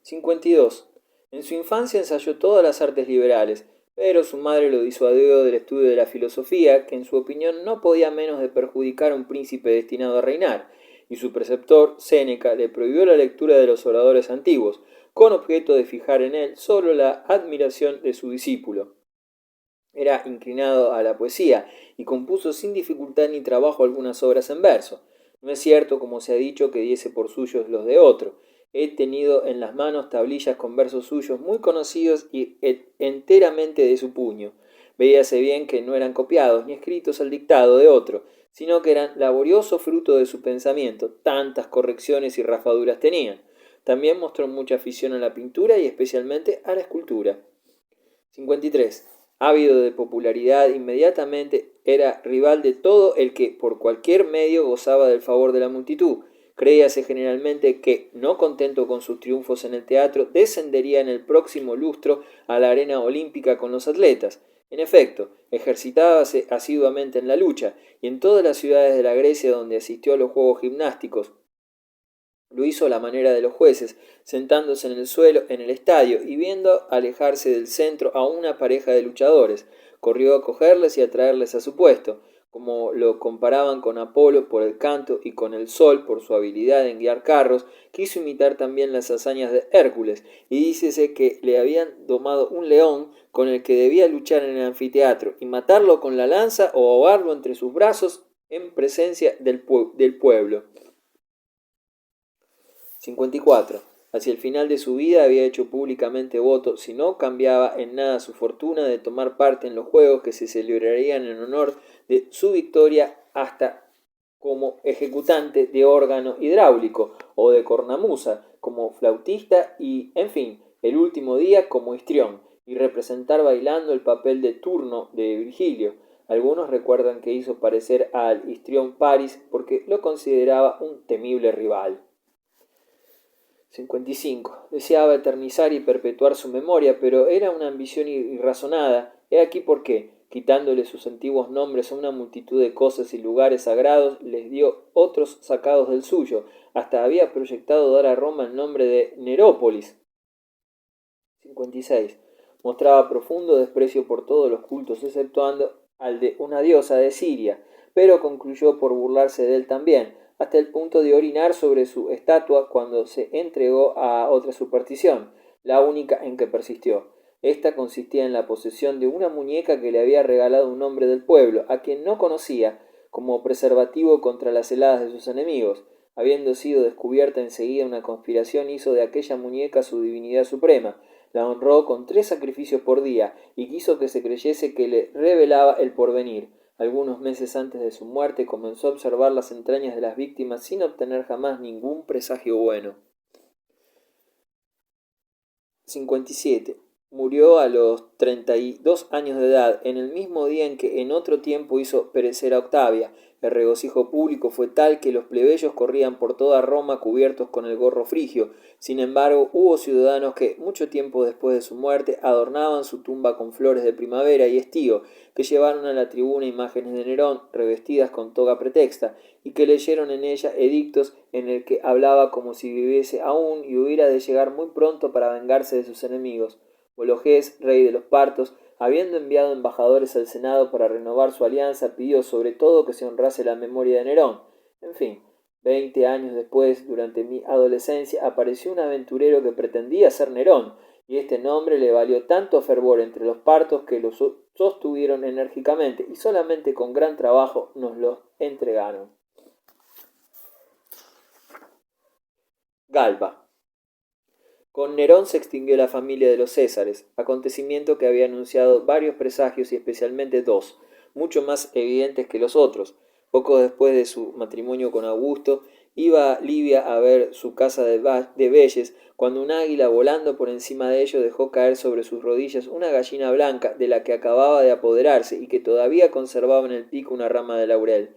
52. En su infancia ensayó todas las artes liberales, pero su madre lo disuadió del estudio de la filosofía, que en su opinión no podía menos de perjudicar a un príncipe destinado a reinar, y su preceptor, Séneca, le prohibió la lectura de los oradores antiguos, con objeto de fijar en él solo la admiración de su discípulo. Era inclinado a la poesía y compuso sin dificultad ni trabajo algunas obras en verso. No es cierto, como se ha dicho, que diese por suyos los de otro. He tenido en las manos tablillas con versos suyos muy conocidos y enteramente de su puño. Veíase bien que no eran copiados ni escritos al dictado de otro, sino que eran laborioso fruto de su pensamiento, tantas correcciones y rafaduras tenían. También mostró mucha afición a la pintura y especialmente a la escultura. 53. Ávido de popularidad, inmediatamente era rival de todo el que por cualquier medio gozaba del favor de la multitud. Creíase generalmente que, no contento con sus triunfos en el teatro, descendería en el próximo lustro a la arena olímpica con los atletas. En efecto, ejercitábase asiduamente en la lucha, y en todas las ciudades de la Grecia donde asistió a los juegos gimnásticos, lo hizo a la manera de los jueces, sentándose en el suelo en el estadio y viendo alejarse del centro a una pareja de luchadores. Corrió a cogerles y a traerles a su puesto. Como lo comparaban con Apolo por el canto y con el Sol por su habilidad en guiar carros, quiso imitar también las hazañas de Hércules, y dícese que le habían domado un león con el que debía luchar en el anfiteatro, y matarlo con la lanza o ahogarlo entre sus brazos en presencia del pueblo. 54. Hacia el final de su vida había hecho públicamente voto, si no cambiaba en nada su fortuna, de tomar parte en los juegos que se celebrarían en honor de su victoria, hasta como ejecutante de órgano hidráulico o de cornamusa, como flautista y, en fin, el último día como histrión, y representar bailando el papel de Turno de Virgilio. Algunos recuerdan que hizo parecer al histrión Paris porque lo consideraba un temible rival. 55. Deseaba eternizar y perpetuar su memoria, pero era una ambición irrazonada. He aquí por qué, quitándole sus antiguos nombres a una multitud de cosas y lugares sagrados, les dio otros sacados del suyo. Hasta había proyectado dar a Roma el nombre de Nerópolis. 56. Mostraba profundo desprecio por todos los cultos, exceptuando al de una diosa de Siria, pero concluyó por burlarse de él también, hasta el punto de orinar sobre su estatua cuando se entregó a otra superstición, la única en que persistió. Esta consistía en la posesión de una muñeca que le había regalado un hombre del pueblo, a quien no conocía, como preservativo contra las heladas de sus enemigos. Habiendo sido descubierta enseguida una conspiración, hizo de aquella muñeca su divinidad suprema, la honró con 3 sacrificios por día, y quiso que se creyese que le revelaba el porvenir. Algunos meses antes de su muerte comenzó a observar las entrañas de las víctimas sin obtener jamás ningún presagio bueno. 57. Murió a los 32 años de edad, en el mismo día en que en otro tiempo hizo perecer a Octavia. El regocijo público fue tal que los plebeyos corrían por toda Roma cubiertos con el gorro frigio. Sin embargo, hubo ciudadanos que, mucho tiempo después de su muerte, adornaban su tumba con flores de primavera y estío, que llevaron a la tribuna imágenes de Nerón, revestidas con toga pretexta, y que leyeron en ella edictos en el que hablaba como si viviese aún y hubiera de llegar muy pronto para vengarse de sus enemigos. Bologés, rey de los partos, habiendo enviado embajadores al Senado para renovar su alianza, pidió sobre todo que se honrase la memoria de Nerón. En fin, 20 años después, durante mi adolescencia, apareció un aventurero que pretendía ser Nerón, y este nombre le valió tanto fervor entre los partos que lo sostuvieron enérgicamente y solamente con gran trabajo nos lo entregaron. Galba. Con Nerón se extinguió la familia de los Césares, acontecimiento que había anunciado varios presagios y especialmente 2, mucho más evidentes que los otros. Poco después de su matrimonio con Augusto, iba Livia a ver su casa de Velles, cuando un águila volando por encima de ellos dejó caer sobre sus rodillas una gallina blanca de la que acababa de apoderarse y que todavía conservaba en el pico una rama de laurel.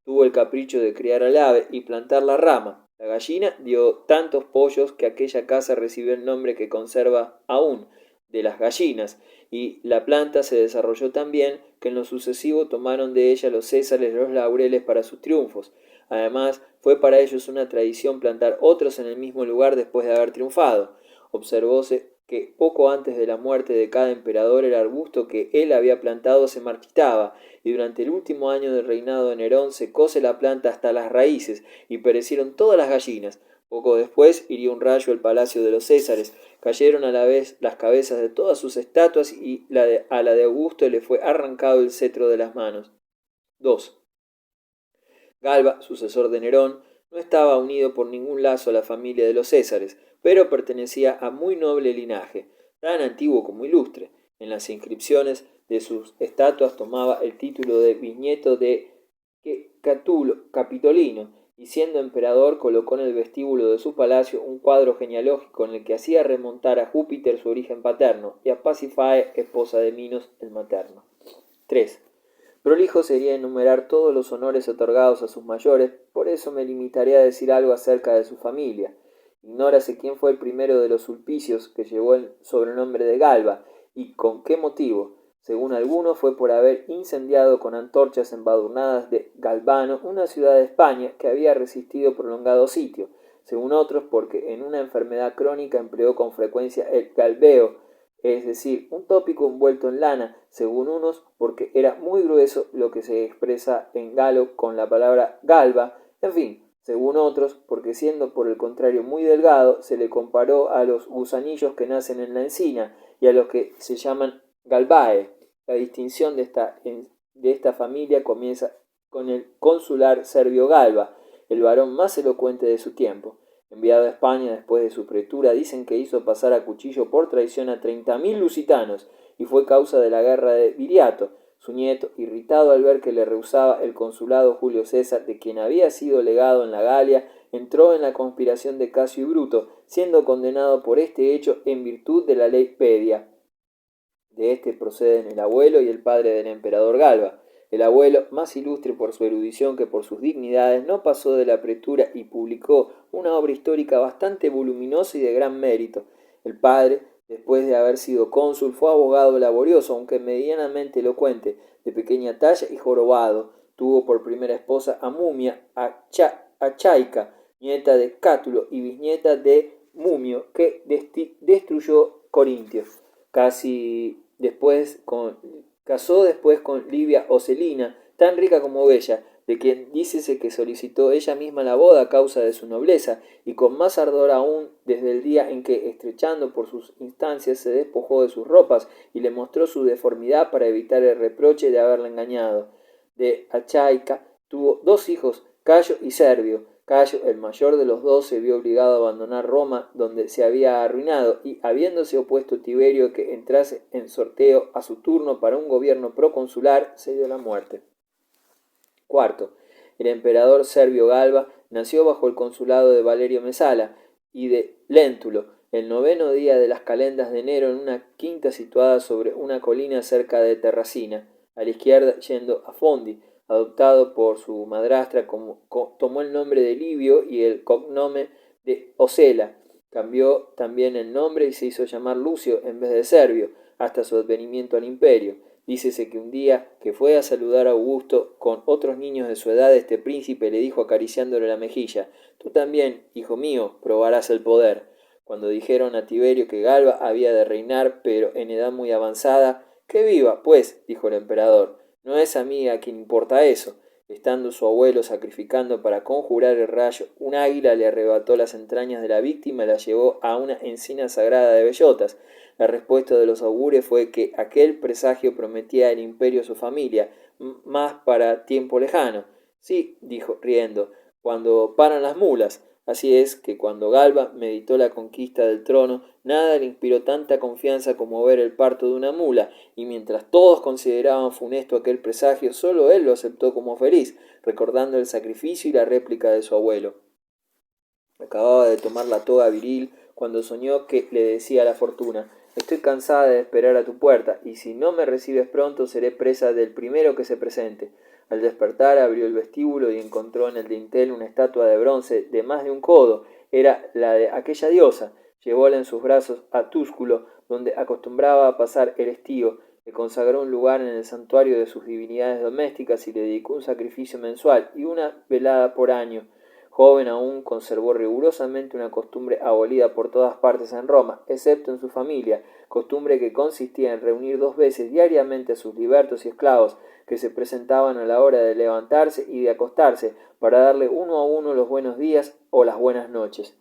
Tuvo el capricho de criar al ave y plantar la rama. La gallina dio tantos pollos que aquella casa recibió el nombre que conserva aún, de las gallinas, y la planta se desarrolló tan bien que en lo sucesivo tomaron de ella los césares los laureles para sus triunfos. Además, fue para ellos una tradición plantar otros en el mismo lugar después de haber triunfado. observóse que poco antes de la muerte de cada emperador el arbusto que él había plantado se marchitaba, y durante el último año del reinado de Nerón secóse la planta hasta las raíces, y perecieron todas las gallinas. Poco después hirió un rayo el palacio de los Césares, cayeron a la vez las cabezas de todas sus estatuas y a la de Augusto le fue arrancado el cetro de las manos. 2. Galba, sucesor de Nerón, no estaba unido por ningún lazo a la familia de los Césares, pero pertenecía a muy noble linaje, tan antiguo como ilustre. En las inscripciones de sus estatuas tomaba el título de bisnieto de Catulo Capitolino, y siendo emperador colocó en el vestíbulo de su palacio un cuadro genealógico en el que hacía remontar a Júpiter su origen paterno y a Pasifae, esposa de Minos, el materno. 3. Prolijo sería enumerar todos los honores otorgados a sus mayores, por eso me limitaré a decir algo acerca de su familia. Ignórase quién fue el primero de los Sulpicios que llevó el sobrenombre de Galba, y con qué motivo. Según algunos fue por haber incendiado con antorchas embadurnadas de Galbano una ciudad de España que había resistido prolongado sitio. Según otros porque en una enfermedad crónica empleó con frecuencia el galbeo, es decir, un tópico envuelto en lana, según unos porque era muy grueso, lo que se expresa en galo con la palabra galba, en fin, según otros, porque siendo por el contrario muy delgado, se le comparó a los gusanillos que nacen en la encina y a los que se llaman galbae. La distinción de esta familia comienza con el consular Servio Galba, el varón más elocuente de su tiempo. Enviado a España después de su pretura, dicen que hizo pasar a cuchillo por traición a 30.000 lusitanos y fue causa de la guerra de Viriato. Su nieto, irritado al ver que le rehusaba el consulado Julio César, de quien había sido legado en la Galia, entró en la conspiración de Casio y Bruto, siendo condenado por este hecho en virtud de la ley Pedia. De este proceden el abuelo y el padre del emperador Galba. El abuelo, más ilustre por su erudición que por sus dignidades, no pasó de la pretura y publicó una obra histórica bastante voluminosa y de gran mérito. El padre, después de haber sido cónsul, fue abogado laborioso, aunque medianamente elocuente, de pequeña talla y jorobado. Tuvo por primera esposa a Mumia, a Chaica, nieta de Cátulo y bisnieta de Mumio, que destruyó Corintio. Casó después con Livia Ocelina, tan rica como bella, de quien dícese que solicitó ella misma la boda a causa de su nobleza, y con más ardor aún desde el día en que, estrechando por sus instancias, se despojó de sus ropas y le mostró su deformidad para evitar el reproche de haberla engañado. De Achaica tuvo 2 hijos, Cayo y Servio. Cayo, el mayor de los 2, se vio obligado a abandonar Roma, donde se había arruinado, y habiéndose opuesto Tiberio que entrase en sorteo a su turno para un gobierno proconsular, se dio la muerte. 4. El emperador Servio Galba nació bajo el consulado de Valerio Mesala y de Léntulo, el 9º día de las calendas de enero, en una quinta situada sobre una colina cerca de Terracina, a la izquierda yendo a Fondi. Adoptado por su madrastra, tomó el nombre de Livio y el cognome de Ocela. Cambió también el nombre y se hizo llamar Lucio en vez de Servio, hasta su advenimiento al imperio. Dícese que un día que fue a saludar a Augusto con otros niños de su edad, este príncipe le dijo acariciándole la mejilla: «Tú también, hijo mío, probarás el poder». Cuando dijeron a Tiberio que Galba había de reinar, pero en edad muy avanzada: «Que viva, pues», dijo el emperador. «No es a mí a quien importa eso». Estando su abuelo sacrificando para conjurar el rayo, un águila le arrebató las entrañas de la víctima y la llevó a una encina sagrada de bellotas. La respuesta de los augures fue que aquel presagio prometía el imperio a su familia, más para tiempo lejano. «Sí», dijo riendo, «cuando paran las mulas». Así es que cuando Galba meditó la conquista del trono, nada le inspiró tanta confianza como ver el parto de una mula, y mientras todos consideraban funesto aquel presagio, solo él lo aceptó como feliz, recordando el sacrificio y la réplica de su abuelo. Acababa de tomar la toga viril cuando soñó que le decía la fortuna: «Estoy cansada de esperar a tu puerta, y si no me recibes pronto seré presa del primero que se presente». Al despertar abrió el vestíbulo y encontró en el dintel una estatua de bronce de más de un codo. Era la de aquella diosa. Llevóla en sus brazos a Túsculo, donde acostumbraba a pasar el estío. Le consagró un lugar en el santuario de sus divinidades domésticas y le dedicó un sacrificio mensual y una velada por año. Joven aún, conservó rigurosamente una costumbre abolida por todas partes en Roma, excepto en su familia, costumbre que consistía en reunir 2 veces diariamente a sus libertos y esclavos, que se presentaban a la hora de levantarse y de acostarse, para darle uno a uno los buenos días o las buenas noches.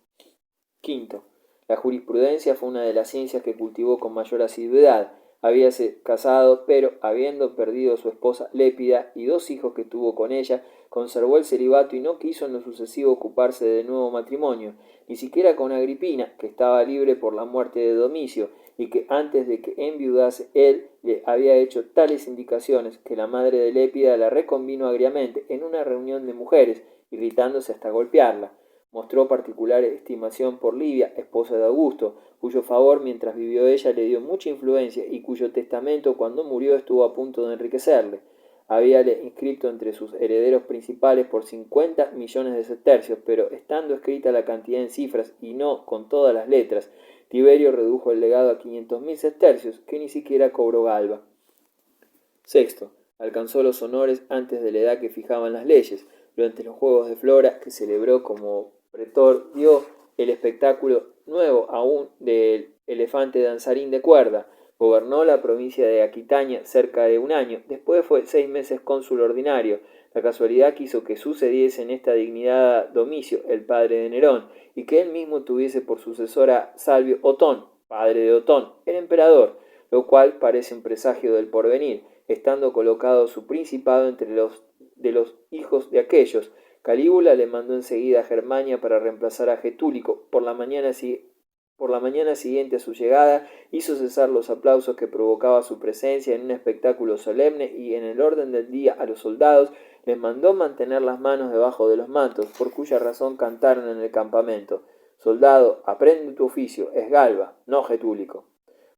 Quinto, la jurisprudencia fue una de las ciencias que cultivó con mayor asiduidad. Habíase casado, pero habiendo perdido su esposa Lépida y 2 hijos que tuvo con ella, conservó el celibato y no quiso en lo sucesivo ocuparse de nuevo matrimonio, ni siquiera con Agripina, que estaba libre por la muerte de Domicio, y que antes de que enviudase él le había hecho tales indicaciones que la madre de Lépida la reconvino agriamente en una reunión de mujeres, irritándose hasta golpearla. Mostró particular estimación por Livia, esposa de Augusto, cuyo favor mientras vivió ella le dio mucha influencia y cuyo testamento cuando murió estuvo a punto de enriquecerle. Habíale inscrito entre sus herederos principales por 50 millones de sestercios, pero estando escrita la cantidad en cifras y no con todas las letras, Tiberio redujo el legado a 500.000 sestercios, que ni siquiera cobró Galba. Sexto, alcanzó los honores antes de la edad que fijaban las leyes. Durante los Juegos de Flora, que celebró como pretor, dio el espectáculo nuevo aún del elefante danzarín de cuerda. Gobernó la provincia de Aquitania cerca de 1 año, después fue 6 meses cónsul ordinario. La casualidad quiso que sucediese en esta dignidad a Domicio, el padre de Nerón, y que él mismo tuviese por sucesor a Salvio Otón, padre de Otón, el emperador, lo cual parece un presagio del porvenir, estando colocado su principado entre los hijos de aquellos. Calígula le mandó enseguida a Germania para reemplazar a Getúlico. Por la mañana siguiente a su llegada, hizo cesar los aplausos que provocaba su presencia en un espectáculo solemne y en el orden del día a los soldados les mandó mantener las manos debajo de los mantos, por cuya razón cantaron en el campamento: «Soldado, aprende tu oficio, es Galba, no Getúlico».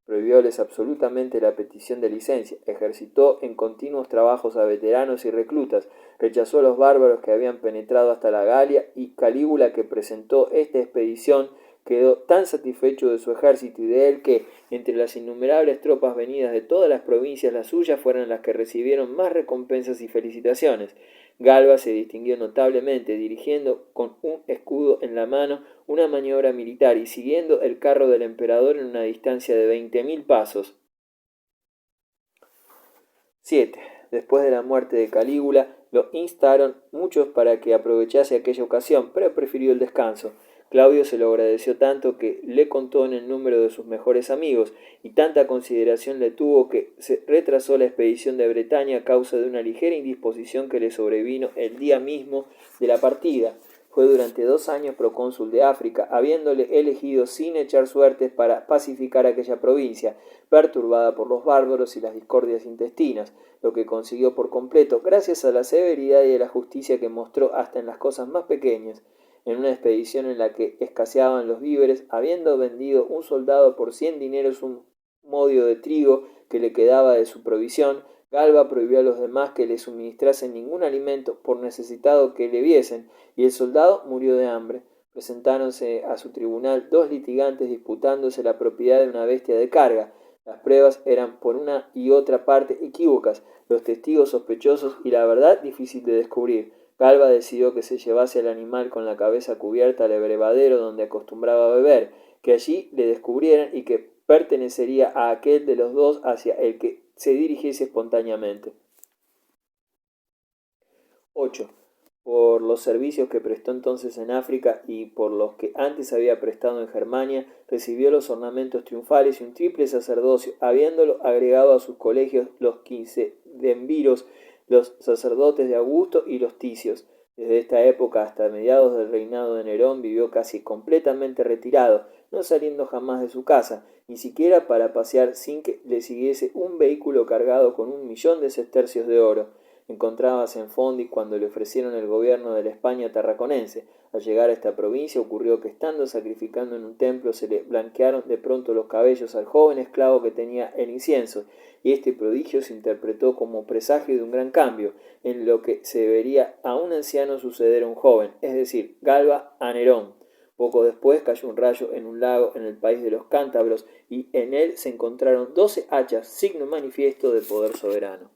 Prohibióles absolutamente la petición de licencia, ejercitó en continuos trabajos a veteranos y reclutas, rechazó a los bárbaros que habían penetrado hasta la Galia, y Calígula, que presentó esta expedición, quedó tan satisfecho de su ejército y de él que, entre las innumerables tropas venidas de todas las provincias, las suyas fueron las que recibieron más recompensas y felicitaciones. Galba se distinguió notablemente, dirigiendo con un escudo en la mano una maniobra militar y siguiendo el carro del emperador en una distancia de 20.000 pasos. 7. Después de la muerte de Calígula, lo instaron muchos para que aprovechase aquella ocasión, pero prefirió el descanso. Claudio se lo agradeció tanto que le contó en el número de sus mejores amigos, y tanta consideración le tuvo que se retrasó la expedición de Bretaña a causa de una ligera indisposición que le sobrevino el día mismo de la partida. Fue durante 2 años procónsul de África, habiéndole elegido sin echar suertes para pacificar aquella provincia, perturbada por los bárbaros y las discordias intestinas, lo que consiguió por completo gracias a la severidad y a la justicia que mostró hasta en las cosas más pequeñas. En una expedición en la que escaseaban los víveres, habiendo vendido un soldado por 100 dineros un modio de trigo que le quedaba de su provisión, Galba prohibió a los demás que le suministrasen ningún alimento por necesitado que le viesen, y el soldado murió de hambre. Presentáronse a su tribunal 2 litigantes disputándose la propiedad de una bestia de carga. Las pruebas eran por una y otra parte equívocas, los testigos sospechosos y la verdad difícil de descubrir. Galba decidió que se llevase al animal con la cabeza cubierta al abrevadero donde acostumbraba a beber, que allí le descubrieran y que pertenecería a aquel de los 2 hacia el que se dirigiese espontáneamente. 8. Por los servicios que prestó entonces en África y por los que antes había prestado en Germania, recibió los ornamentos triunfales y un triple sacerdocio, habiéndolo agregado a sus colegios los quinquedemviros, los sacerdotes de Augusto y los ticios. Desde esta época hasta mediados del reinado de Nerón vivió casi completamente retirado, no saliendo jamás de su casa, ni siquiera para pasear sin que le siguiese un vehículo cargado con 1.000.000 de sestercios de oro. Encontrábase en Fondi cuando le ofrecieron el gobierno de la España tarraconense. Al llegar a esta provincia ocurrió que, estando sacrificando en un templo, se le blanquearon de pronto los cabellos al joven esclavo que tenía el incienso, y este prodigio se interpretó como presagio de un gran cambio, en lo que se vería a un anciano suceder a un joven, es decir, Galba a Nerón. Poco después cayó un rayo en un lago en el país de los cántabros, y en él se encontraron 12 hachas, signo manifiesto de poder soberano.